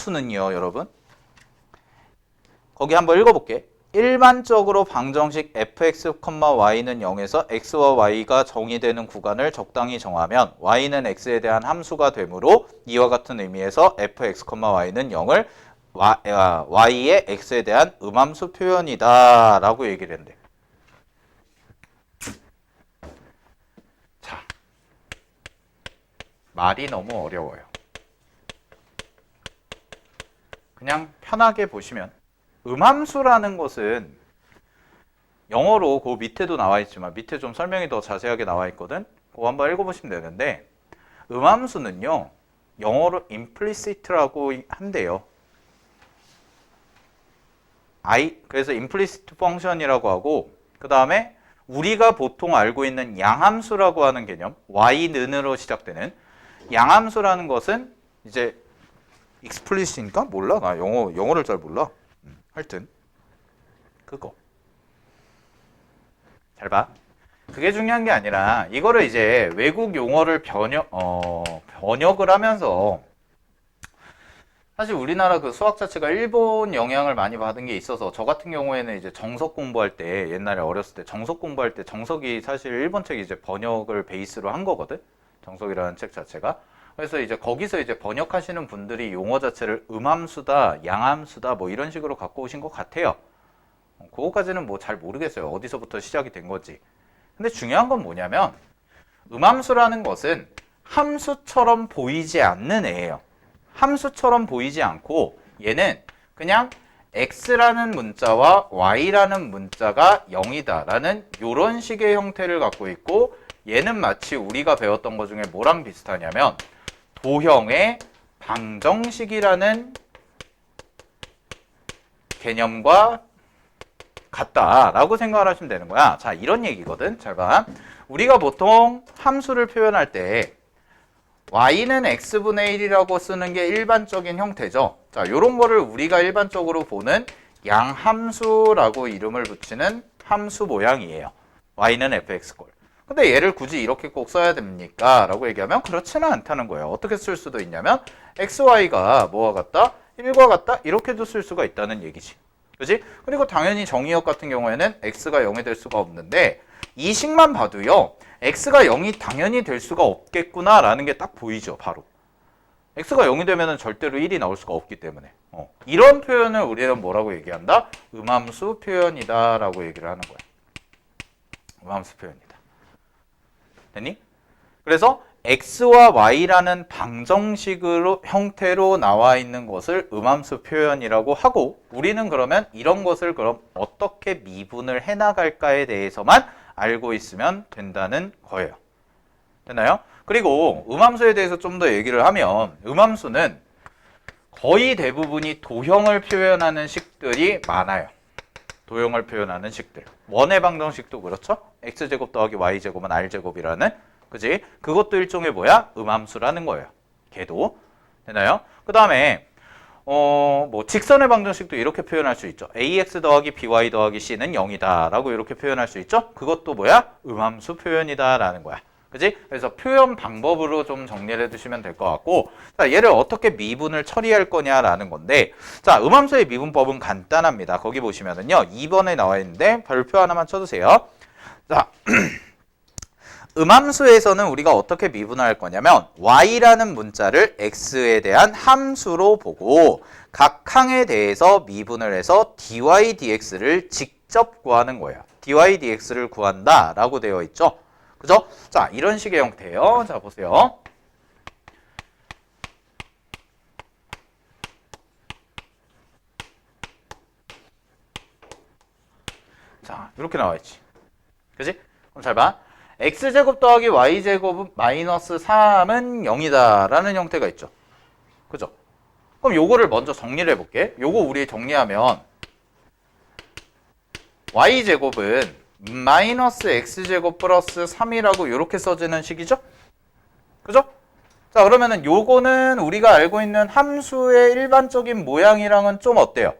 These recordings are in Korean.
음함수는요, 여러분. 거기 한번 읽어볼게. 일반적으로 방정식 fx, y는 0에서 x와 y가 정의되는 구간을 적당히 정하면 y는 x에 대한 함수가 되므로 이와 같은 의미에서 fx, y는 0을 y의 x에 대한 음함수 표현이다 라고 얘기를 했는데, 자, 말이 너무 어려워요. 그냥 편하게 보시면, 음함수라는 것은 영어로 그 밑에도 나와 있지만 밑에 좀 설명이 더 자세하게 나와 있거든. 그거 한번 읽어보시면 되는데, 음함수는요, 영어로 implicit라고 한대요. 그래서 implicit function이라고 하고, 그 다음에 우리가 보통 알고 있는 양함수라고 하는 개념, y는으로 시작되는 양함수라는 것은 이제 explicit인가? 몰라? 나 영어를 잘 몰라. 하여튼 그거 잘 봐. 그게 중요한 게 아니라 이거를 이제 외국 용어를 번역을 하면서, 사실 우리나라 그 수학 자체가 일본 영향을 많이 받은 게 있어서, 저 같은 경우에는 이제 정석 공부할 때, 옛날에 어렸을 때 정석 공부할 때 정석이 사실 일본 책이 이제 번역을 베이스로 한 거거든. 정석이라는 책 자체가. 그래서 이제 거기서 이제 번역하시는 분들이 용어 자체를 음함수다, 양함수다 뭐 이런 식으로 갖고 오신 것 같아요. 그거까지는 뭐 잘 모르겠어요. 어디서부터 시작이 된 건지. 근데 중요한 건 뭐냐면, 음함수라는 것은 함수처럼 보이지 않는 애예요. 함수처럼 보이지 않고 얘는 그냥 x라는 문자와 y라는 문자가 0이다 라는 이런 식의 형태를 갖고 있고, 얘는 마치 우리가 배웠던 것 중에 뭐랑 비슷하냐면 도형의 방정식이라는 개념과 같다라고 생각을 하시면 되는 거야. 자, 이런 얘기거든. 잘 봐. 우리가 보통 함수를 표현할 때 y는 x분의 1이라고 쓰는 게 일반적인 형태죠. 자, 요런 거를 우리가 일반적으로 보는 양함수라고 이름을 붙이는 함수 모양이에요. y는 fx꼴. 근데 얘를 굳이 이렇게 꼭 써야 됩니까? 라고 얘기하면 그렇지는 않다는 거예요. 어떻게 쓸 수도 있냐면 xy가 뭐와 같다? 1과 같다? 이렇게도 쓸 수가 있다는 얘기지. 그지? 그리고 당연히 정의역 같은 경우에는 x가 0이 될 수가 없는데, 이 식만 봐도요, x가 0이 당연히 될 수가 없겠구나 라는 게 딱 보이죠. 바로 x가 0이 되면 절대로 1이 나올 수가 없기 때문에 이런 표현을 우리는 뭐라고 얘기한다? 음함수 표현이다 라고 얘기를 하는 거야. 음함수 표현이다. 됐니? 그래서 x와 y라는 방정식으로 형태로 나와 있는 것을 음함수 표현이라고 하고, 우리는 그러면 이런 것을 그럼 어떻게 미분을 해나갈까에 대해서만 알고 있으면 된다는 거예요. 됐나요? 그리고 음함수에 대해서 좀 더 얘기를 하면, 음함수는 거의 대부분이 도형을 표현하는 식들이 많아요. 도형을 표현하는 식들. 원의 방정식도 그렇죠? x제곱 더하기 y제곱은 r제곱이라는, 그지? 그것도 일종의 뭐야? 음함수라는 거예요. 걔도. 되나요? 그 다음에 뭐 직선의 방정식도 이렇게 표현할 수 있죠. ax 더하기 by 더하기 c는 0이다 라고 이렇게 표현할 수 있죠. 그것도 뭐야? 음함수 표현이다 라는 거야. 그지? 그래서 표현 방법으로 좀 정리를 해두시면 될 것 같고, 자, 얘를 어떻게 미분을 처리할 거냐라는 건데, 자, 음함수의 미분법은 간단합니다. 거기 보시면은요, 2번에 나와 있는데 별표 하나만 쳐주세요. 자, 음함수에서는 우리가 어떻게 미분을 할 거냐면, y라는 문자를 x에 대한 함수로 보고 각 항에 대해서 미분을 해서 dy dx를 직접 구하는 거예요. dy dx를 구한다 라고 되어 있죠. 그죠? 자, 이런 식의 형태예요. 자, 보세요. 자, 이렇게 나와 있지. 그지? 그럼 잘 봐. x제곱 더하기 y제곱은 마이너스 3은 0이다 라는 형태가 있죠. 그죠? 그럼 요거를 먼저 정리를 해볼게. 요거 우리 정리하면 y제곱은 마이너스 x제곱 플러스 3이라고 이렇게 써지는 식이죠? 그죠? 자, 그러면은 요거는 우리가 알고 있는 함수의 일반적인 모양이랑은 좀 어때요?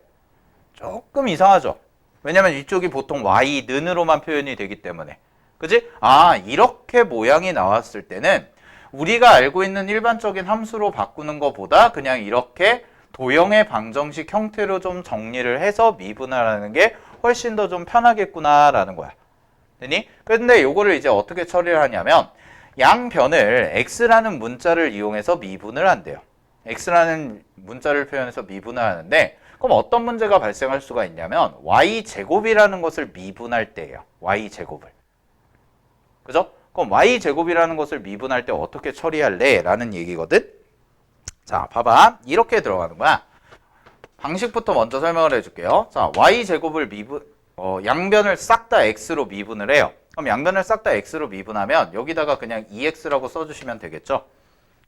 조금 이상하죠? 왜냐면 이쪽이 보통 y는으로만 표현이 되기 때문에. 그지? 아, 이렇게 모양이 나왔을 때는 우리가 알고 있는 일반적인 함수로 바꾸는 것보다 그냥 이렇게 도형의 방정식 형태로 좀 정리를 해서 미분을 하는 게 훨씬 더 좀 편하겠구나라는 거야. 되니? 근데 요거를 이제 어떻게 처리를 하냐면 양변을 x라는 문자를 이용해서 미분을 한대요. x라는 문자를 표현해서 미분을 하는데 그럼 어떤 문제가 발생할 수가 있냐면 y제곱이라는 것을 미분할 때예요. y제곱을. 그죠? 그럼 y제곱이라는 것을 미분할 때 어떻게 처리할래? 라는 얘기거든. 자, 봐봐. 이렇게 들어가는 거야. 방식부터 먼저 설명을 해줄게요. 자, y제곱을 양변을 싹 다 x로 미분을 해요. 그럼 양변을 싹 다 x로 미분하면 여기다가 그냥 2x라고 써주시면 되겠죠?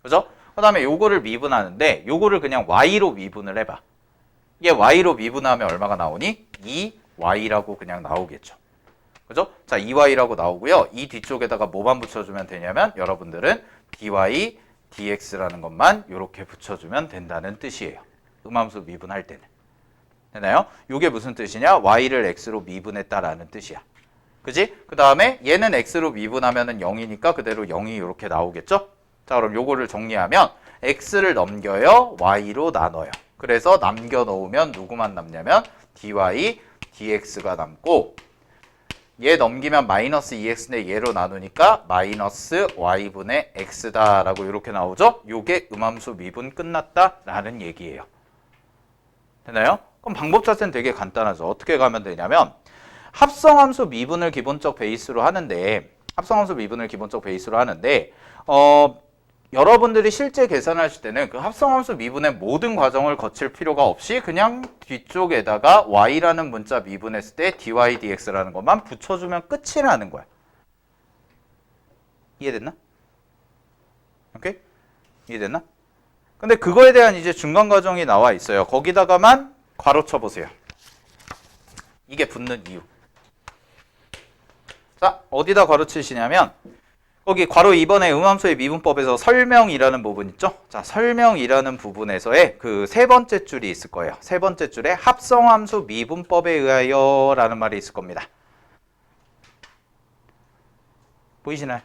그죠? 그 다음에 요거를 미분하는데 요거를 그냥 y로 미분을 해봐. 이게 y로 미분하면 얼마가 나오니? 2y라고 그냥 나오겠죠. 그죠? 자, 2y라고 나오고요. 이 뒤쪽에다가 뭐만 붙여주면 되냐면 여러분들은 dy, dx라는 것만 이렇게 붙여주면 된다는 뜻이에요. 음함수 미분할 때는. 되나요? 이게 무슨 뜻이냐? y를 x로 미분했다라는 뜻이야. 그지? 그 다음에 얘는 x로 미분하면은 0이니까 그대로 0이 이렇게 나오겠죠? 자, 그럼 요거를 정리하면 x를 넘겨요, y로 나눠요. 그래서 남겨놓으면 누구만 남냐면 dy, dx가 남고 얘 넘기면 마이너스 2x인데 얘로 나누니까 마이너스 y분의 x다라고 이렇게 나오죠? 요게 음함수 미분 끝났다라는 얘기예요. 되나요? 그럼 방법 자체는 되게 간단하죠. 어떻게 가면 되냐면 합성함수 미분을 기본적 베이스로 하는데 여러분들이 실제 계산하실 때는 그 합성함수 미분의 모든 과정을 거칠 필요가 없이 그냥 뒤쪽에다가 y라는 문자 미분했을 때 dy, dx라는 것만 붙여주면 끝이라는 거야. 이해됐나? 오케이? 이해됐나? 근데 그거에 대한 이제 중간 과정이 나와 있어요. 거기다가만 괄호 쳐보세요. 이게 붙는 이유. 자, 어디다 괄호 치시냐면 거기 괄호 2번에 음함수의 미분법에서 설명이라는 부분 있죠? 자, 설명이라는 부분에서의 그 세 번째 줄이 있을 거예요. 세 번째 줄에 합성함수 미분법에 의하여 라는 말이 있을 겁니다. 보이시나요?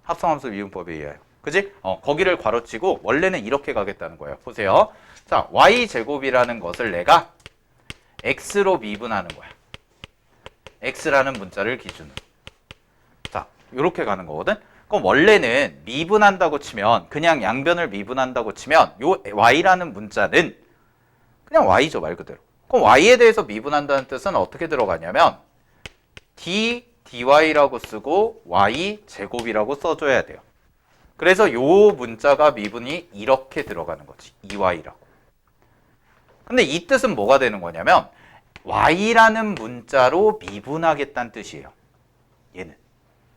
합성함수 미분법에 의하여. 그지? 거기를 괄호치고 원래는 이렇게 가겠다는 거예요. 보세요. 자, y제곱이라는 것을 내가 x로 미분하는 거야. x라는 문자를 기준으로. 자, 이렇게 가는 거거든. 그럼 원래는 미분한다고 치면 그냥 양변을 미분한다고 치면 요 y라는 문자는 그냥 y죠, 말 그대로. 그럼 y에 대해서 미분한다는 뜻은 어떻게 들어가냐면 dy라고 쓰고 y제곱이라고 써줘야 돼요. 그래서 요 문자가 미분이 이렇게 들어가는 거지. 2y라고. 근데 이 뜻은 뭐가 되는 거냐면 y라는 문자로 미분하겠다는 뜻이에요. 얘는.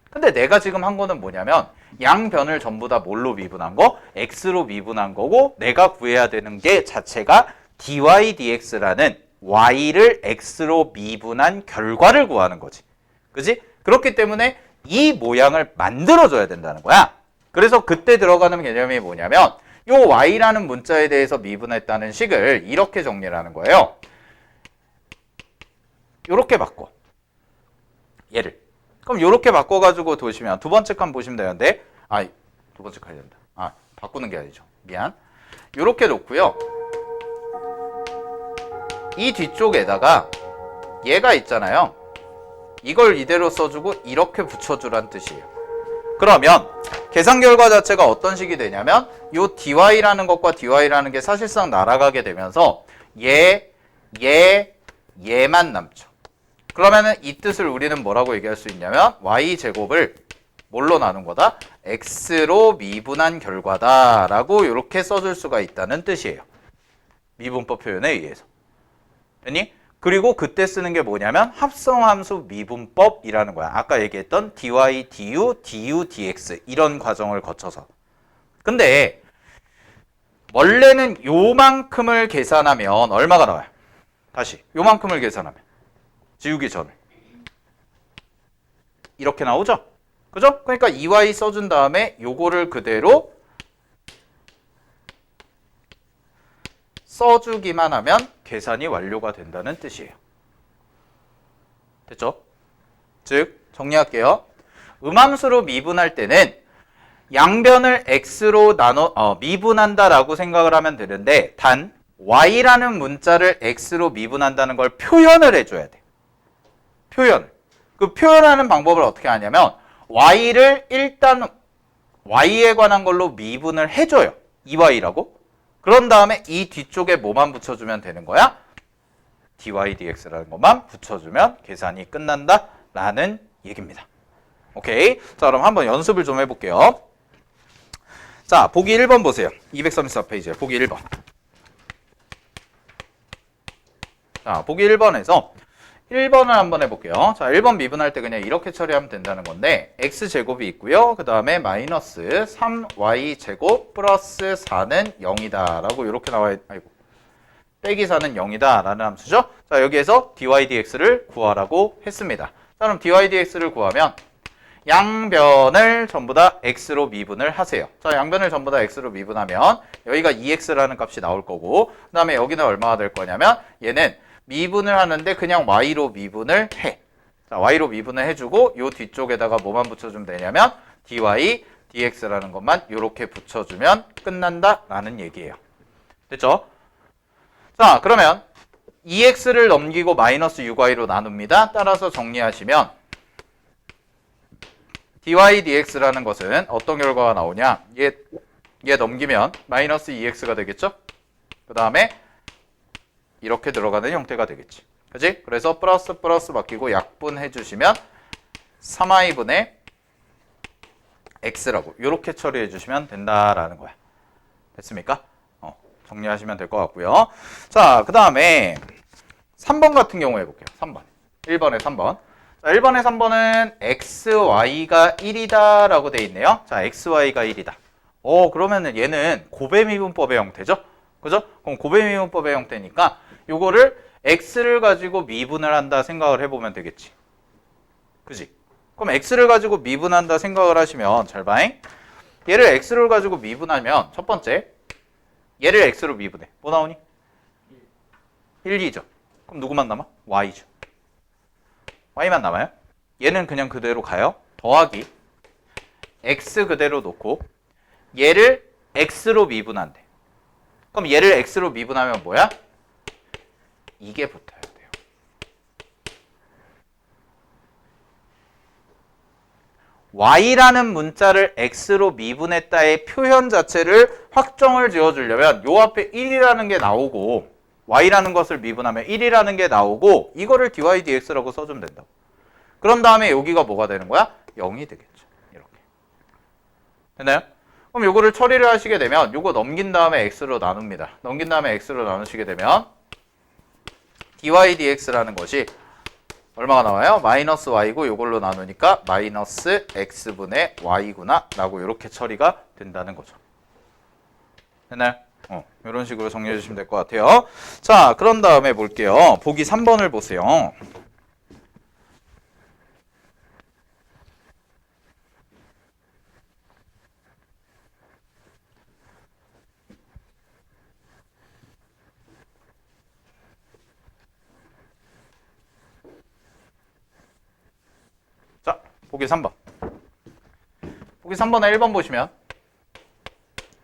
근데 내가 지금 한 거는 뭐냐면 양변을 전부 다 뭘로 미분한 거? x로 미분한 거고 내가 구해야 되는 게 자체가 dy, dx라는 y를 x로 미분한 결과를 구하는 거지. 그지? 그렇기 때문에 이 모양을 만들어줘야 된다는 거야. 그래서 그때 들어가는 개념이 뭐냐면 요 y라는 문자에 대해서 미분했다는 식을 이렇게 정리를 하는 거예요. 요렇게 바꿔. 얘를. 그럼 요렇게 바꿔가지고 보시면 두 번째 칸 보시면 되는데 두 번째 칸이 된다. 바꾸는 게 아니죠. 미안. 요렇게 놓고요. 이 뒤쪽에다가 얘가 있잖아요. 이걸 이대로 써주고 이렇게 붙여주란 뜻이에요. 그러면 계산 결과 자체가 어떤 식이 되냐면 요 dy라는 것과 dy라는 게 사실상 날아가게 되면서 얘만 남죠. 그러면은 이 뜻을 우리는 뭐라고 얘기할 수 있냐면 y제곱을 뭘로 나눈 거다? x로 미분한 결과다 라고 이렇게 써줄 수가 있다는 뜻이에요. 미분법 표현에 의해서. 됐니? 그리고 그때 쓰는 게 뭐냐면 합성함수 미분법이라는 거야. 아까 얘기했던 dy, du, dx 이런 과정을 거쳐서. 근데 원래는 요만큼을 계산하면 얼마가 나와요? 다시 요만큼을 계산하면 지우기 전에 이렇게 나오죠? 그죠? 그러니까 2y 써준 다음에 요거를 그대로 써주기만 하면 계산이 완료가 된다는 뜻이에요. 됐죠? 즉 정리할게요. 음함수로 미분할 때는 양변을 x로 미분한다라고 생각을 하면 되는데 단 y라는 문자를 x로 미분한다는 걸 표현을 해줘야 돼. 표현을. 그 표현하는 방법을 어떻게 하냐면 y를 일단 y에 관한 걸로 미분을 해줘요. 2y라고. 그런 다음에 이 뒤쪽에 뭐만 붙여주면 되는 거야? dy dx라는 것만 붙여주면 계산이 끝난다 라는 얘기입니다. 오케이. 자, 그럼 한번 연습을 좀 해볼게요. 자, 보기 1번 보세요. 234페이지에 보기 1번. 자, 보기 1번에서 1번을 한번 해볼게요. 자, 1번 미분할 때 그냥 이렇게 처리하면 된다는 건데 x제곱이 있고요. 그 다음에 마이너스 3y제곱 플러스 4는 0이다 라고 이렇게 나와요. 아이고. 빼기 4는 0이다 라는 함수죠. 자, 여기에서 dy dx를 구하라고 했습니다. 자, 그럼 dy dx를 구하면 양변을 전부 다 x로 미분을 하세요. 자, 양변을 전부 다 x로 미분하면 여기가 2x라는 값이 나올 거고 그 다음에 여기는 얼마가 될 거냐면 얘는 미분을 하는데 그냥 y로 미분을 해. 자, y로 미분을 해주고 요 뒤쪽에다가 뭐만 붙여주면 되냐면 dy dx라는 것만 이렇게 붙여주면 끝난다 라는 얘기예요. 됐죠? 자, 그러면 2x를 넘기고 마이너스 6y로 나눕니다. 따라서 정리하시면 dy dx라는 것은 어떤 결과가 나오냐? 얘 넘기면 마이너스 2x가 되겠죠? 그 다음에 이렇게 들어가는 형태가 되겠지. 그치? 그래서 플러스 플러스 바뀌고 약분해 주시면 3y분의 x라고 이렇게 처리해 주시면 된다라는 거야. 됐습니까? 정리하시면 될 것 같고요. 자, 그 다음에 3번 같은 경우 해볼게요. 3번. 1번에 3번. 자, 1번에 3번은 xy가 1이다 라고 돼 있네요. 자, xy가 1이다. 그러면은 얘는 고배미분법의 형태죠? 그죠? 그럼 고배미분법의 형태니까 요거를 x를 가지고 미분을 한다 생각을 해보면 되겠지. 그지? 그럼 x를 가지고 미분한다 생각을 하시면 잘 봐잉. 얘를 x를 가지고 미분하면 첫 번째 얘를 x로 미분해. 뭐 나오니? 1, 2죠. 그럼 누구만 남아? y죠. y만 남아요. 얘는 그냥 그대로 가요. 더하기 x 그대로 놓고 얘를 x로 미분한대. 그럼 얘를 x로 미분하면 뭐야? 이게 붙어야 돼요. y라는 문자를 x로 미분했다의 표현 자체를 확정을 지어주려면 요 앞에 1이라는 게 나오고 y라는 것을 미분하면 1이라는 게 나오고 이거를 dy dx라고 써주면 된다고. 그런 다음에 여기가 뭐가 되는 거야? 0이 되겠죠. 이렇게. 됐나요? 그럼 요거를 처리를 하시게 되면 요거 넘긴 다음에 x로 나눕니다. 넘긴 다음에 x로 나누시게 되면 dy dx라는 것이 얼마가 나와요? 마이너스 y고 요걸로 나누니까 마이너스 x분의 y구나 라고 이렇게 처리가 된다는 거죠. 됐나요? 이런 식으로 정리해 주시면 될 것 같아요. 자, 그런 다음에 볼게요. 보기 3번을 보세요. 자, 보기 3번. 보기 3번에 1번 보시면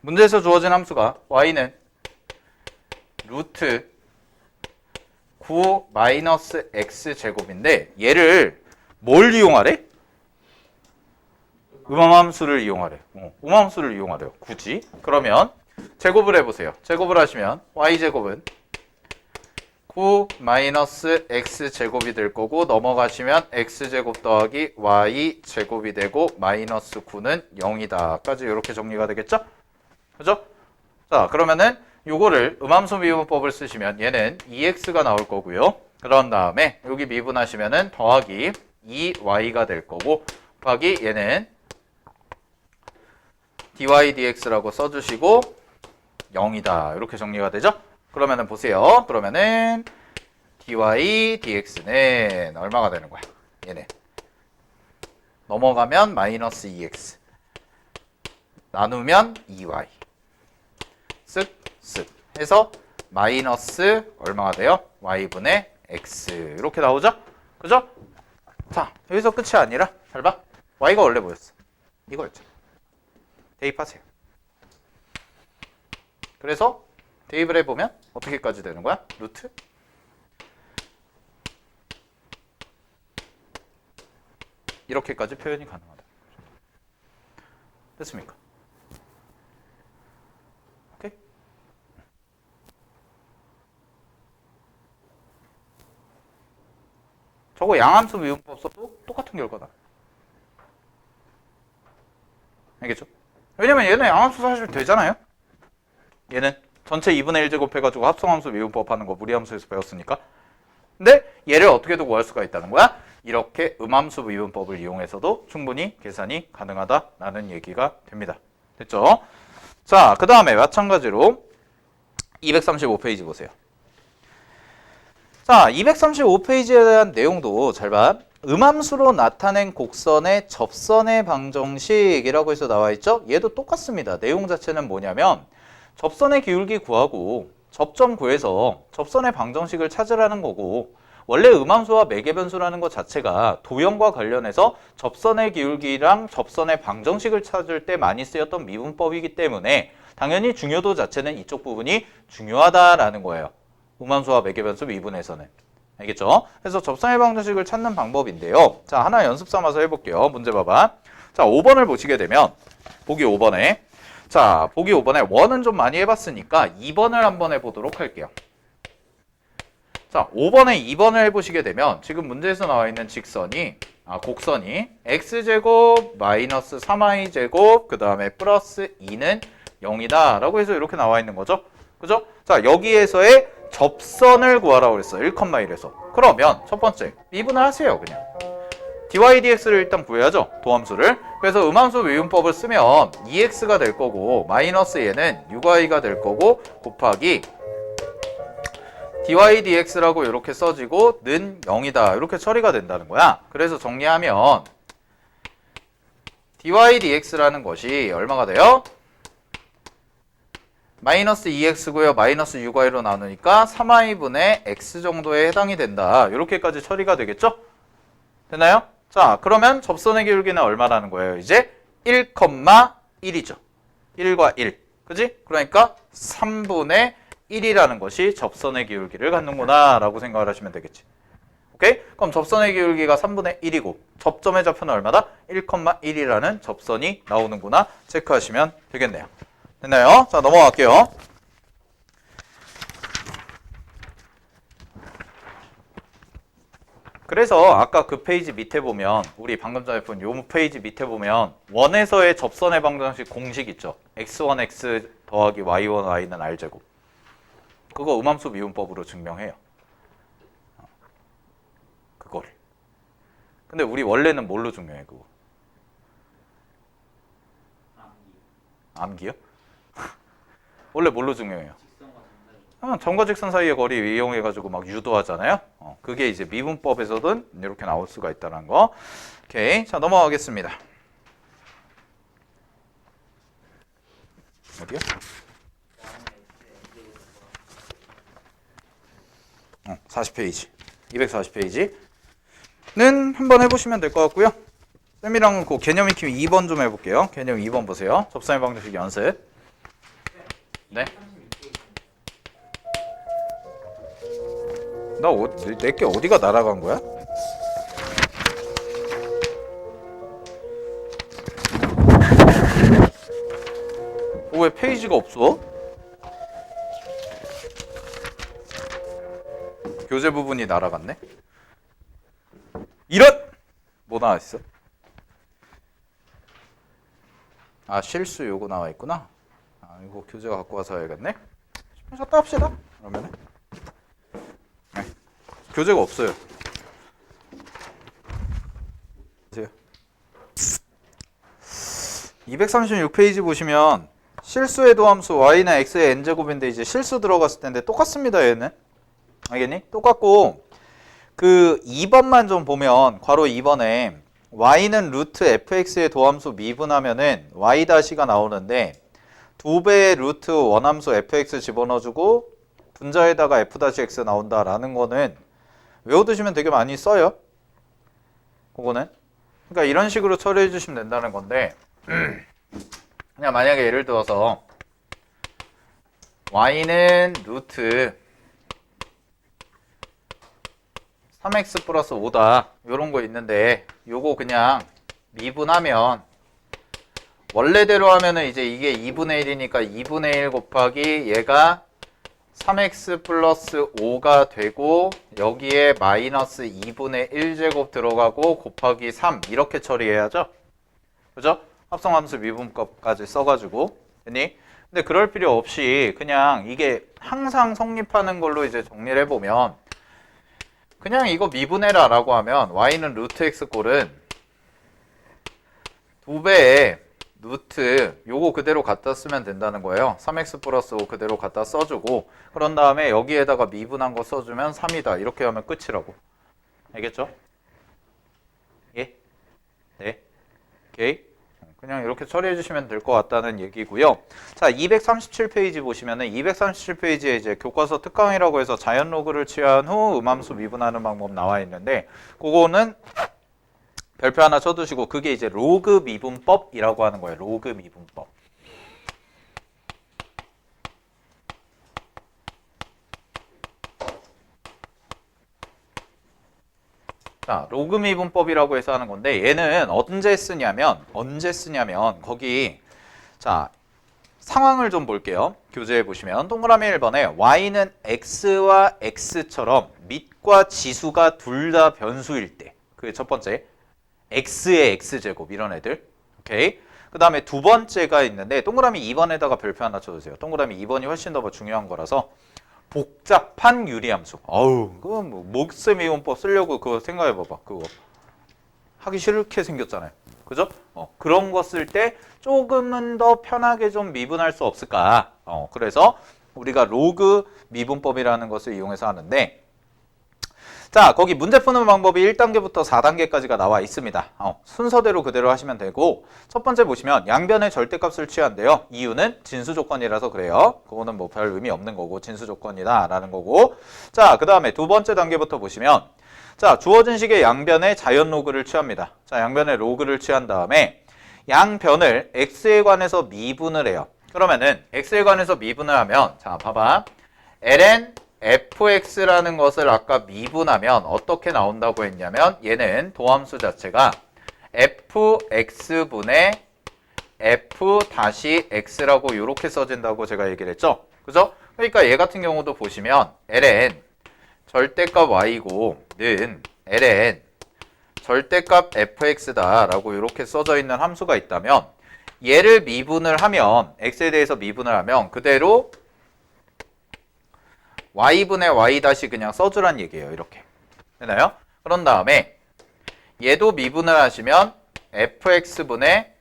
문제에서 주어진 함수가 y는 루트 9 마이너스 x제곱인데 얘를 뭘 이용하래? 음함함수를 이용하래. 음함함수를 이용하래요. 굳이. 그러면 제곱을 해보세요. 제곱을 하시면 y제곱은 9 마이너스 x제곱이 될 거고 넘어가시면 x제곱 더하기 y제곱이 되고 마이너스 9는 0이다 까지 이렇게 정리가 되겠죠? 그죠? 자, 그러면은 요거를 음함수 미분법을 쓰시면 얘는 2x가 나올 거고요. 그런 다음에 여기 미분하시면은 더하기 2y가 될 거고 곱하기 얘는 dy dx라고 써주시고 0이다 이렇게 정리가 되죠? 그러면은 보세요. 그러면은 dy dx는 얼마가 되는 거야? 얘는 넘어가면 마이너스 2x 나누면 2y 쓱쓱 해서 마이너스 얼마가 돼요? y분의 x 이렇게 나오죠? 그죠? 자, 여기서 끝이 아니라 잘 봐. y가 원래 뭐였어? 이거였죠. 대입하세요. 그래서 대입을 해보면 어떻게까지 되는 거야? 루트 이렇게까지 표현이 가능하다. 됐습니까? 오케이? 저거 양함수 미분법 써도 똑같은 결과다. 알겠죠? 왜냐면 얘는 양함수 사실 되잖아요. 얘는 전체 2분의 1제곱 해가지고 합성함수 미분법 하는 거 무리함수에서 배웠으니까. 근데 얘를 어떻게도 구할 수가 있다는 거야? 이렇게 음함수 미분법을 이용해서도 충분히 계산이 가능하다라는 얘기가 됩니다. 됐죠? 자, 그 다음에 마찬가지로 235페이지 보세요. 자, 235페이지에 대한 내용도 잘 봐. 음함수로 나타낸 곡선의 접선의 방정식이라고 해서 나와 있죠? 얘도 똑같습니다. 내용 자체는 뭐냐면 접선의 기울기 구하고 접점 구해서 접선의 방정식을 찾으라는 거고, 원래 음함수와 매개변수라는 것 자체가 도형과 관련해서 접선의 기울기랑 접선의 방정식을 찾을 때 많이 쓰였던 미분법이기 때문에 당연히 중요도 자체는 이쪽 부분이 중요하다라는 거예요. 음함수와 매개변수 미분에서는. 알겠죠? 그래서 접선의 방정식을 찾는 방법인데요. 자, 하나 연습 삼아서 해볼게요. 문제 봐봐. 자, 5번을 보시게 되면 보기 5번에 자, 보기 5번에 원은 좀 많이 해봤으니까 2번을 한번 해보도록 할게요. 자, 5번에 2번을 해보시게 되면 지금 문제에서 나와 있는 곡선이 x제곱 마이너스 3y제곱 그 다음에 플러스 2는 0이다 라고 해서 이렇게 나와 있는 거죠. 그죠? 자, 여기에서의 접선을 구하라고 그랬어. 1,1에서. 그러면 첫 번째 미분을 하세요. 그냥 dy dx를 일단 구해야죠. 도함수를. 그래서 음함수 미분법을 쓰면 2x가 될 거고 마이너스 얘는 6y가 될 거고 곱하기 dy dx라고 이렇게 써지고 는 0이다 이렇게 처리가 된다는 거야. 그래서 정리하면 dy dx라는 것이 얼마가 돼요? 마이너스 2x고요. 마이너스 6y로 나누니까 3y분의 x 정도에 해당이 된다. 이렇게까지 처리가 되겠죠? 됐나요? 자, 그러면 접선의 기울기는 얼마라는 거예요? 이제 1,1이죠. 1과 1. 그지? 그러니까 3분의 1이라는 것이 접선의 기울기를 갖는구나 라고 생각을 하시면 되겠지. 오케이? 그럼 접선의 기울기가 3분의 1이고 접점의 좌표는 얼마다? 1,1이라는 접선이 나오는구나 체크하시면 되겠네요. 됐나요? 자, 넘어갈게요. 그래서 아까 그 페이지 밑에 보면 우리 방금 전에 본 요 페이지 밑에 보면 원에서의 접선의 방정식 공식 있죠. x1x 더하기 y1 y는 r제곱. 그거 음함수 미분법으로 증명해요. 그거를. 근데 우리 원래는 뭘로 증명해 그거? 암기요? 원래 뭘로 증명해요? 점과 직선 사이의 거리 이용해가지고 막 유도하잖아요. 그게 이제 미분법에서든 이렇게 나올 수가 있다는 거. 오케이, 자 넘어가겠습니다. 어디요? 40페이지. 240페이지는 한번 해보시면 될 것 같고요. 쌤이랑 그 개념 익힘 2번 좀 해볼게요. 개념 2번 보세요. 접선의 방정식 연습. 네. 내게 어디가 날아간 거야? 왜 페이지가 없어? 교재 부분이 날아갔네? 이런! 뭐 나와있어? 아, 실수 요거 나와있구나. 아, 이거 교재가 갖고 와서 해야겠네? 쉬었다 합시다. 그러면은. 네. 교재가 없어요. 보세요. 236페이지 보시면 실수의 도함수 y는 x의 n제곱인데 이제 실수 들어갔을 텐데 똑같습니다. 얘는. 알겠니? 똑같고 그 2번만 좀 보면 괄호 2번에 y는 루트 fx의 도함수 미분하면은 y-가 나오는데 2배의 루트 원함수 fx 집어넣어주고 분자에다가 f-x 나온다라는 거는 외워두시면 되게 많이 써요. 그거는. 그러니까 이런 식으로 처리해 주시면 된다는 건데 그냥 만약에 예를 들어서 y는 루트 3x 플러스 5다 요런 거 있는데 요거 그냥 미분하면 원래대로 하면은 이제 이게 2분의 1이니까 2분의 1 곱하기 얘가 3x 플러스 5가 되고 여기에 마이너스 2분의 1제곱 들어가고 곱하기 3 이렇게 처리해야죠. 그죠? 합성함수 미분법까지 써가지고 됐니? 근데 그럴 필요 없이 그냥 이게 항상 성립하는 걸로 이제 정리를 해보면 그냥 이거 미분해라 라고 하면 y는 루트 x 꼴은 2배의 루트 요거 그대로 갖다 쓰면 된다는 거예요. 3x 플러스 5 그대로 갖다 써주고 그런 다음에 여기에다가 미분한 거 써주면 3이다 이렇게 하면 끝이라고. 알겠죠? 예? 네? 오케이? 그냥 이렇게 처리해 주시면 될 것 같다는 얘기고요. 자, 237페이지 보시면은 237페이지에 이제 교과서 특강이라고 해서 자연 로그를 취한 후 음함수 미분하는 방법 나와 있는데 그거는 별표 하나 쳐두시고 그게 이제 로그 미분법이라고 하는 거예요. 로그 미분법. 자, 로그 미분법이라고 해서 하는 건데 얘는 언제 쓰냐면 거기 자 상황을 좀 볼게요. 교재에 보시면 동그라미 1번에 y는 x와 x처럼 밑과 지수가 둘 다 변수일 때 그게 첫 번째 x의 x제곱 이런 애들 오케이. 그 다음에 두 번째가 있는데 동그라미 2번에다가 별표 하나 쳐주세요. 동그라미 2번이 훨씬 더 중요한 거라서 복잡한 유리함수. 어우, 그거 뭐 목셈 이용법 쓰려고 그거 생각해봐봐. 그거 하기 싫게 생겼잖아요. 그죠? 그런 거 쓸 때 조금은 더 편하게 좀 미분할 수 없을까? 그래서 우리가 로그 미분법이라는 것을 이용해서 하는데 자, 거기 문제 푸는 방법이 1단계부터 4단계까지가 나와 있습니다. 순서대로 그대로 하시면 되고 첫 번째 보시면 양변의 절대값을 취한대요. 이유는 진수 조건이라서 그래요. 그거는 뭐 별 의미 없는 거고 진수 조건이다 라는 거고 자, 그 다음에 두 번째 단계부터 보시면 자, 주어진 식의 양변의 자연 로그를 취합니다. 자, 양변의 로그를 취한 다음에 양변을 x에 관해서 미분을 해요. 그러면은 x에 관해서 미분을 하면 자, 봐봐. ln fx라는 것을 아까 미분하면 어떻게 나온다고 했냐면 얘는 도함수 자체가 fx분의 f-x라고 이렇게 써진다고 제가 얘기를 했죠. 그죠? 그러니까 얘 같은 경우도 보시면 ln 절대값 y고 는 ln 절대값 fx다 라고 이렇게 써져 있는 함수가 있다면 얘를 미분을 하면 x에 대해서 미분을 하면 그대로 y분의 y 다시 그냥 써주란 얘기예요. 이렇게 되나요? 그런 다음에 얘도 미분을 하시면 fx분의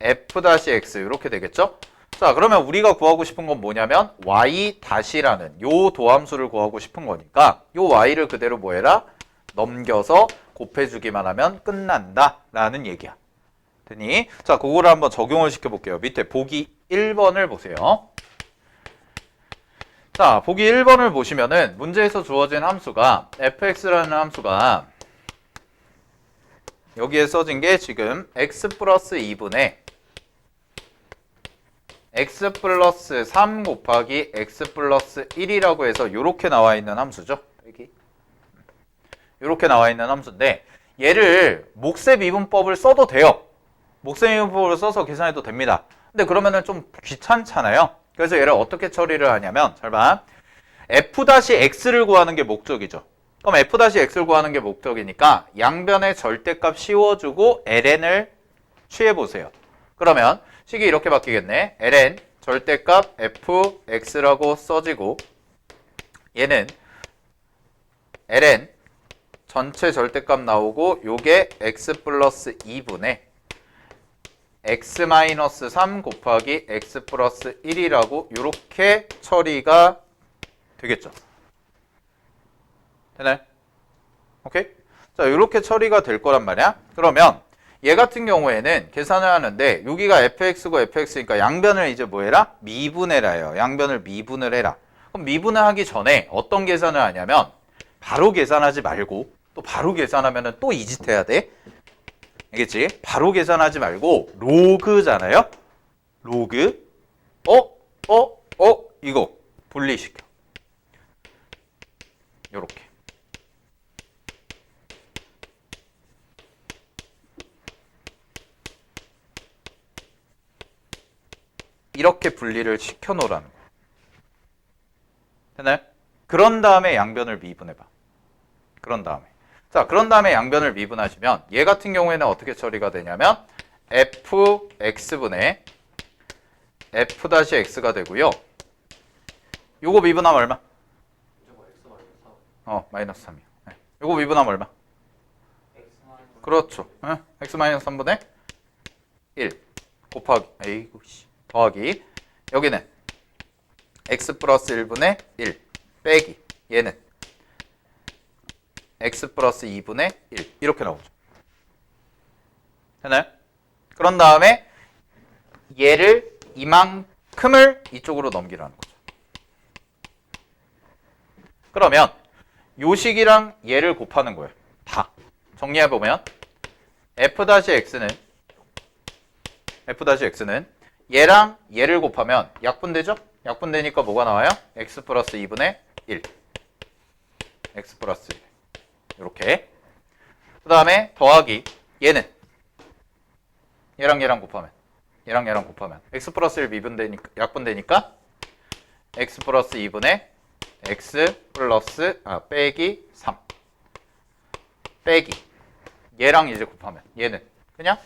f-x 이렇게 되겠죠? 자, 그러면 우리가 구하고 싶은 건 뭐냐면 y 다시라는 요 도함수를 구하고 싶은 거니까 요 y를 그대로 뭐 해라? 넘겨서 곱해주기만 하면 끝난다 라는 얘기야. 되니? 자, 그거를 한번 적용을 시켜볼게요. 밑에 보기 1번을 보세요. 자, 보기 1번을 보시면은 문제에서 주어진 함수가 fx라는 함수가 여기에 써진 게 지금 x 플러스 2분의 x 플러스 3 곱하기 x 플러스 1이라고 해서 이렇게 나와 있는 함수죠. 여기 이렇게 나와 있는 함수인데 얘를 몫의 미분법을 써도 돼요. 몫의 미분법을 써서 계산해도 됩니다. 근데 그러면은 좀 귀찮잖아요. 그래서 얘를 어떻게 처리를 하냐면 잘 봐. f-x를 구하는 게 목적이죠. 그럼 f-x를 구하는 게 목적이니까 양변의 절대값 씌워주고 ln을 취해보세요. 그러면 식이 이렇게 바뀌겠네. ln 절대값 fx라고 써지고 얘는 ln 전체 절대값 나오고 요게 x 플러스 2분의 x-3 곱하기 x 플러스 1이라고 이렇게 처리가 되겠죠. 되나요? 오케이? 자, 이렇게 처리가 될 거란 말이야. 그러면 얘 같은 경우에는 계산을 하는데 여기가 fx고 fx니까 양변을 이제 뭐 해라? 미분해라요. 양변을 미분을 해라. 그럼 미분을 하기 전에 어떤 계산을 하냐면 바로 계산하지 말고 또 바로 계산하면 또 이 짓 해야 돼. 알겠지? 바로 계산하지 말고 로그잖아요. 로그 이거 분리시켜. 요렇게. 이렇게 분리를 시켜 놓으라는 거야. 됐나요? 그런 다음에 양변을 미분해봐. 그런 다음에 양변을 미분하시면 얘 같은 경우에는 어떻게 처리가 되냐면 fx분의 f-x가 되고요. 요거 미분하면 얼마? 마이너스 3이요. 네. 요거 미분하면 얼마? 그렇죠. 네. x-3분의 1 곱하기 더하기 여기는 x 플러스 1분의 1 빼기 얘는 x 플러스 2분의 1 이렇게 나오죠. 되나요? 그런 다음에 얘를 이만큼을 이쪽으로 넘기라는 거죠. 그러면 요 식이랑 얘를 곱하는 거예요. 다 정리해보면 f-x는 얘랑 얘를 곱하면 약분되죠? 약분되니까 뭐가 나와요? x 플러스 2분의 1 x 플러스 1 이렇게. 그 다음에 더하기 얘는 얘랑 곱하면 x 플러스 1 미분되니까 약분되니까 x 플러스 2분의 x 플러스 빼기 3 빼기 얘랑 이제 곱하면 얘는 그냥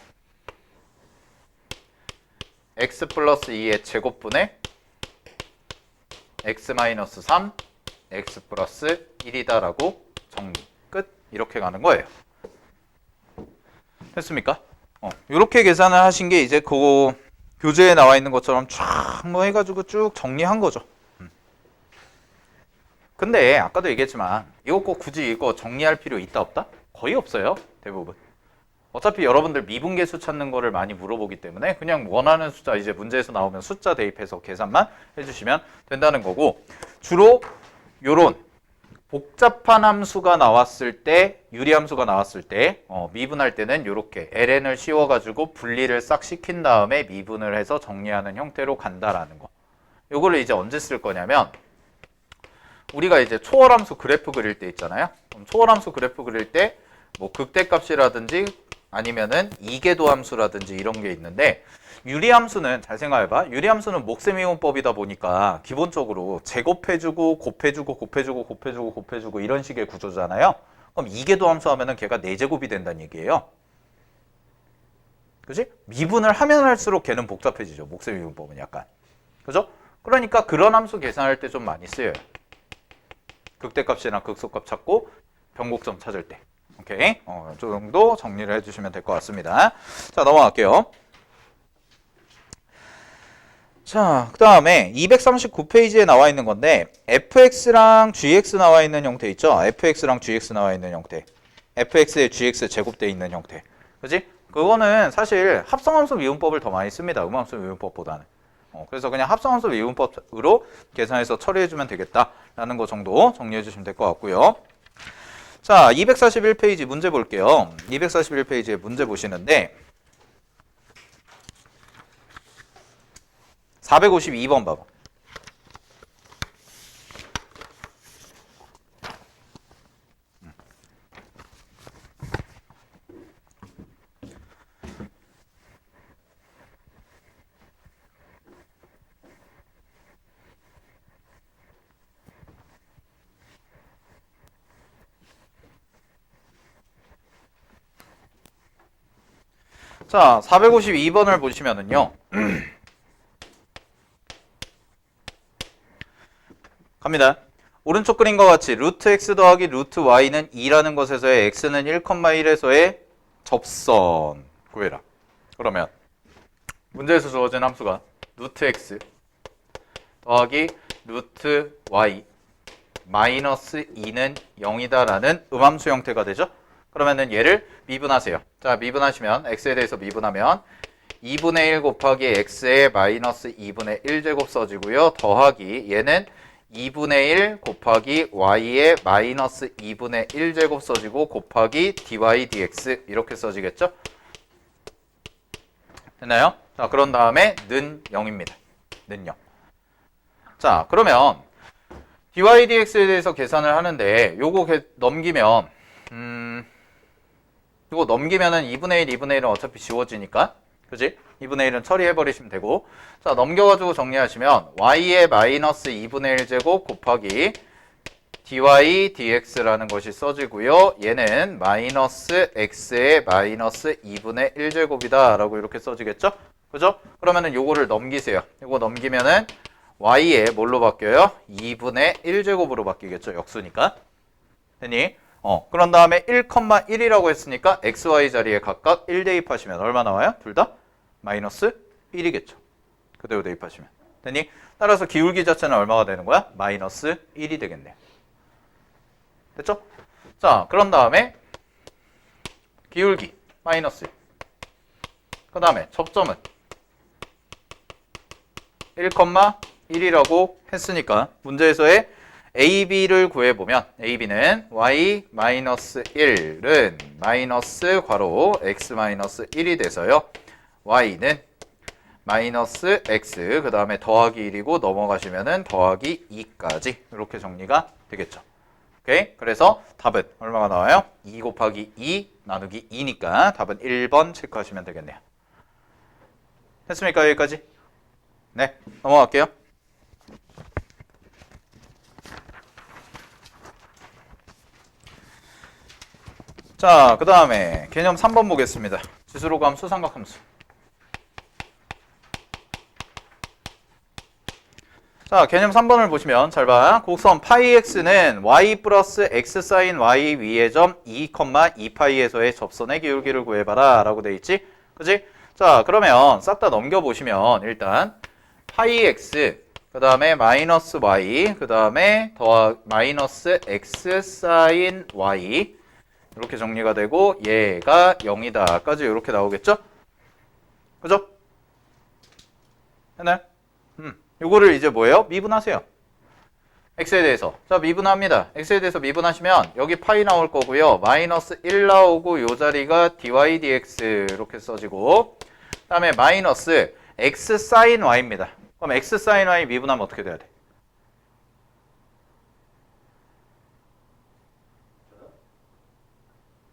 x 플러스 2의 제곱분의 x 마이너스 3 x 플러스 1이다 라고 정리 끝. 이렇게 가는 거예요. 됐습니까? 이렇게 계산을 하신 게 이제 그 교재에 나와 있는 것처럼 쫙 뭐 해가지고 쭉 정리한 거죠. 근데 아까도 얘기했지만 이거 꼭 굳이 이거 정리할 필요 있다 없다? 거의 없어요. 대부분. 어차피 여러분들 미분계수 찾는 거를 많이 물어보기 때문에 그냥 원하는 숫자 이제 문제에서 나오면 숫자 대입해서 계산만 해주시면 된다는 거고, 주로 요런 복잡한 함수가 나왔을 때, 유리함수가 나왔을 때 미분할 때는 이렇게 ln을 씌워가지고 분리를 싹 시킨 다음에 미분을 해서 정리하는 형태로 간다라는 거. 요거를 이제 언제 쓸 거냐면 우리가 이제 초월함수 그래프 그릴 때 있잖아요. 그럼 초월함수 그래프 그릴 때 뭐 극대값이라든지 아니면은 이계도 함수라든지 이런 게 있는데, 유리함수는 잘 생각해봐. 유리함수는 몫의 미분법이다 보니까 기본적으로 제곱해주고 곱해주고 이런 식의 구조잖아요. 그럼 이계도 함수 하면은 걔가 4제곱이 된다는 얘기예요. 그지? 미분을 하면 할수록 걔는 복잡해지죠. 몫의 미분법은 약간. 그죠? 그러니까 그런 함수 계산할 때 좀 많이 쓰여요. 극대값이나 극소값 찾고 변곡점 찾을 때. 오케이. 이 정도 정리를 해주시면 될 것 같습니다. 자, 넘어갈게요. 자, 그 다음에 239페이지에 나와 있는 건데 fx랑 gx 나와 있는 형태 있죠? fx랑 gx 나와 있는 형태. fx에 gx 제곱되어 있는 형태. 그지? 그거는 사실 합성함수 미분법을 더 많이 씁니다. 음함수 미분법보다는. 그래서 그냥 합성함수 미분법으로 계산해서 처리해주면 되겠다라는 거 정도 정리해주시면 될 것 같고요. 자, 241페이지 문제 볼게요. 241페이지에 문제 보시는데 452번 봐봐. 자, 452번을 보시면은요. 갑니다. 오른쪽 그림과 같이 루트 x 더하기 루트 y는 2라는 것에서의 x는 1,1에서의 접선 구해라. 그러면 문제에서 주어진 함수가 루트 x 더하기 루트 y 마이너스 2는 0이다라는 음함수 형태가 되죠. 그러면은 얘를 미분하세요. 자, 미분하시면 x에 대해서 미분하면 2분의 1 곱하기 x의 마이너스 2분의 1제곱 써지고요. 더하기 얘는 2분의 1 곱하기 y의 마이너스 2분의 1제곱 써지고 곱하기 dy dx 이렇게 써지겠죠. 됐나요? 자, 그런 다음에 는 0입니다. 는 0. 자, 그러면 dy dx에 대해서 계산을 하는데 요거 넘기면 요거 넘기면은 2분의 1, 2분의 1은 어차피 지워지니까 그지? 2분의 1은 처리해버리시면 되고 자, 넘겨가지고 정리하시면 y의 마이너스 2분의 1제곱 곱하기 dy dx라는 것이 써지고요. 얘는 마이너스 x의 마이너스 2분의 1제곱이다 라고 이렇게 써지겠죠? 그죠? 그러면은 요거를 넘기세요. 요거 넘기면은 y에 뭘로 바뀌어요? 2분의 1제곱으로 바뀌겠죠. 역수니까. 됐니? 그런 다음에 1,1이라고 했으니까 xy 자리에 각각 1 대입하시면 얼마 나와요? 둘 다? 마이너스 1이겠죠. 그대로 대입하시면. 됐니? 따라서 기울기 자체는 얼마가 되는 거야? 마이너스 1이 되겠네요. 됐죠? 자, 그런 다음에 기울기 마이너스 1. 그 다음에 접점은 1,1이라고 했으니까 문제에서의 AB를 구해보면 AB는 y-1은 마이너스 괄호 x-1이 돼서요. y는 마이너스 x 그 다음에 더하기 1이고 넘어가시면은 더하기 2까지 이렇게 정리가 되겠죠. 오케이? 그래서 답은 얼마가 나와요? 2 곱하기 2 나누기 2니까 답은 1번 체크하시면 되겠네요. 됐습니까? 여기까지? 네, 넘어갈게요. 자, 그 다음에 개념 3번 보겠습니다. 지수로감 수삼각함수. 자, 개념 3번을 보시면 잘 봐. 곡선 파이 x는 y 플러스 x 사인 y 위의 점 2,2파이에서의 접선의 기울기를 구해봐라 라고 돼 있지? 그지? 자, 그러면 싹 다 넘겨보시면 일단 파이 x 그 다음에 마이너스 y 그 다음에 마이너스 x 사인 y 이렇게 정리가 되고 얘가 0이다 까지 이렇게 나오겠죠? 그죠? 됐나요? 요거를 이제 뭐예요? 미분하세요. x에 대해서. 자, 미분합니다. x에 대해서 미분하시면 여기 파이 나올 거고요. 마이너스 1 나오고 요 자리가 dy dx 이렇게 써지고 그 다음에 마이너스 x 사인 y입니다. 그럼 x 사인 y 미분하면 어떻게 돼야 돼?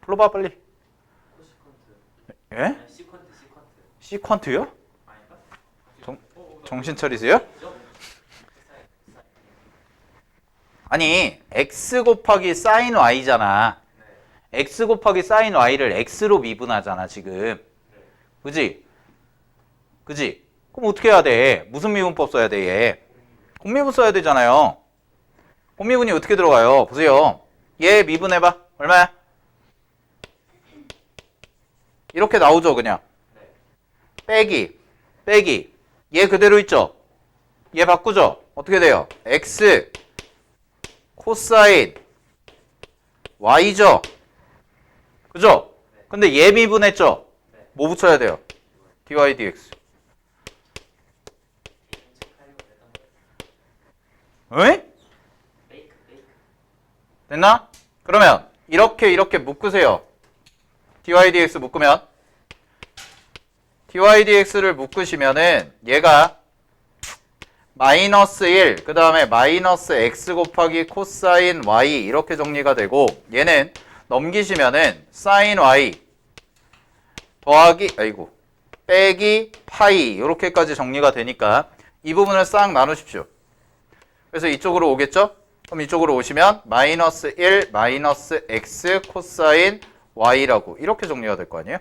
불러봐 빨리. 예? 시퀀트요? 정신 차리세요? 아니 x 곱하기 사인 y잖아. x 곱하기 사인 y를 x로 미분하잖아 지금. 그지? 그지? 그럼 어떻게 해야 돼? 무슨 미분법 써야 돼 얘? 공미분 써야 되잖아요. 공미분이 어떻게 들어가요? 보세요. 얘 미분해봐. 얼마야? 이렇게 나오죠 그냥. 빼기 얘 그대로 있죠? 얘 바꾸죠? 어떻게 돼요? x 코사인 y죠? 그죠? 근데 얘 미분했죠? 뭐 붙여야 돼요? dy dx. 에? 됐나? 그러면 이렇게 묶으세요. dy dx 묶으면 dy dx를 묶으시면은 얘가 마이너스 1, 그 다음에 마이너스 x 곱하기 코사인 y 이렇게 정리가 되고 얘는 넘기시면은 사인 y 더하기 빼기 파이 이렇게까지 정리가 되니까 이 부분을 싹 나누십시오. 그래서 이쪽으로 오겠죠? 그럼 이쪽으로 오시면 마이너스 1 마이너스 x 코사인 y라고 이렇게 정리가 될 거 아니에요?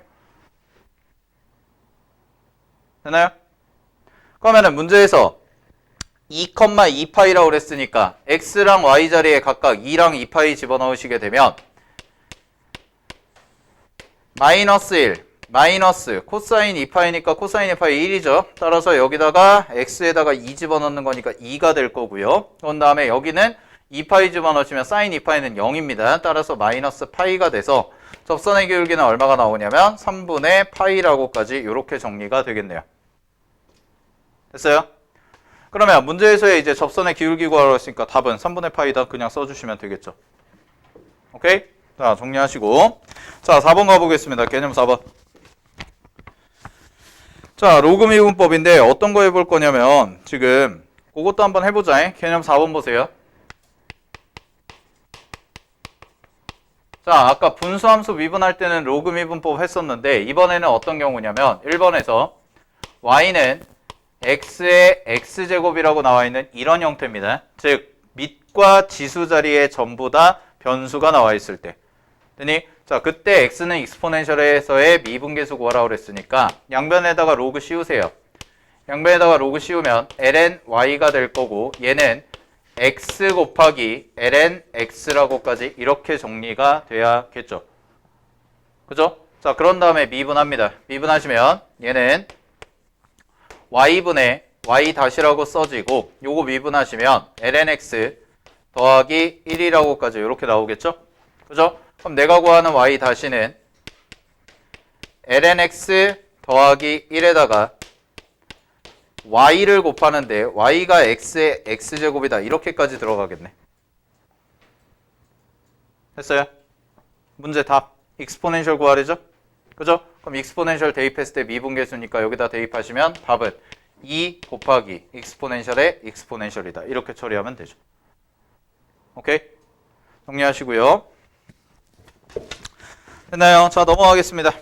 되나요? 그러면은 문제에서 2,2파이라고 그랬으니까 x랑 y 자리에 각각 2랑 2파이 집어넣으시게 되면 마이너스 1 마이너스 코사인 2파이니까 코사인 2파이 1이죠. 따라서 여기다가 x에다가 2 집어넣는 거니까 2가 될 거고요. 그런 다음에 여기는 2파이 집어넣으시면 사인 2파이는 0입니다. 따라서 마이너스 파이가 돼서 접선의 기울기는 얼마가 나오냐면 3분의 파이라고까지 이렇게 정리가 되겠네요. 됐어요? 그러면 문제에서의 이제 접선의 기울기 구하라고 했으니까 답은 3분의 파이다 그냥 써주시면 되겠죠. 오케이? 자, 정리하시고 자, 4번 가보겠습니다. 개념 4번. 자, 로그 미분법인데 어떤 거 해볼 거냐면 지금 그것도 한번 해보자. 개념 4번 보세요. 자, 아까 분수함수 미분할 때는 로그 미분법 했었는데 이번에는 어떤 경우냐면 1번에서 y는 x의 x제곱이라고 나와 있는 이런 형태입니다. 즉 밑과 지수 자리에 전부 다 변수가 나와 있을 때. 자, 그때 x는 익스포넨셜에서의 미분계수 구하라고 그랬으니까 양변에다가 로그 씌우세요. 양변에다가 로그 씌우면 ln y가 될 거고 얘는 x 곱하기 ln x라고까지 이렇게 정리가 돼야겠죠. 그죠? 자, 그런 다음에 미분합니다. 미분하시면 얘는 y분의 y 다시라고 써지고 요거 미분하시면 ln x 더하기 1이라고까지 이렇게 나오겠죠? 그죠? 그럼 내가 구하는 y 다시는 ln x 더하기 1에다가 y를 곱하는데 y가 x의 x제곱이다. 이렇게까지 들어가겠네. 됐어요? 문제 답. 익스포넨셜 구하래죠? 그죠? 그럼 익스포넨셜 대입했을 때 미분계수니까 여기다 대입하시면 답은 2 곱하기 익스포넨셜의 익스포넨셜이다. 이렇게 처리하면 되죠. 오케이? 정리하시고요. 됐나요? 자, 넘어가겠습니다.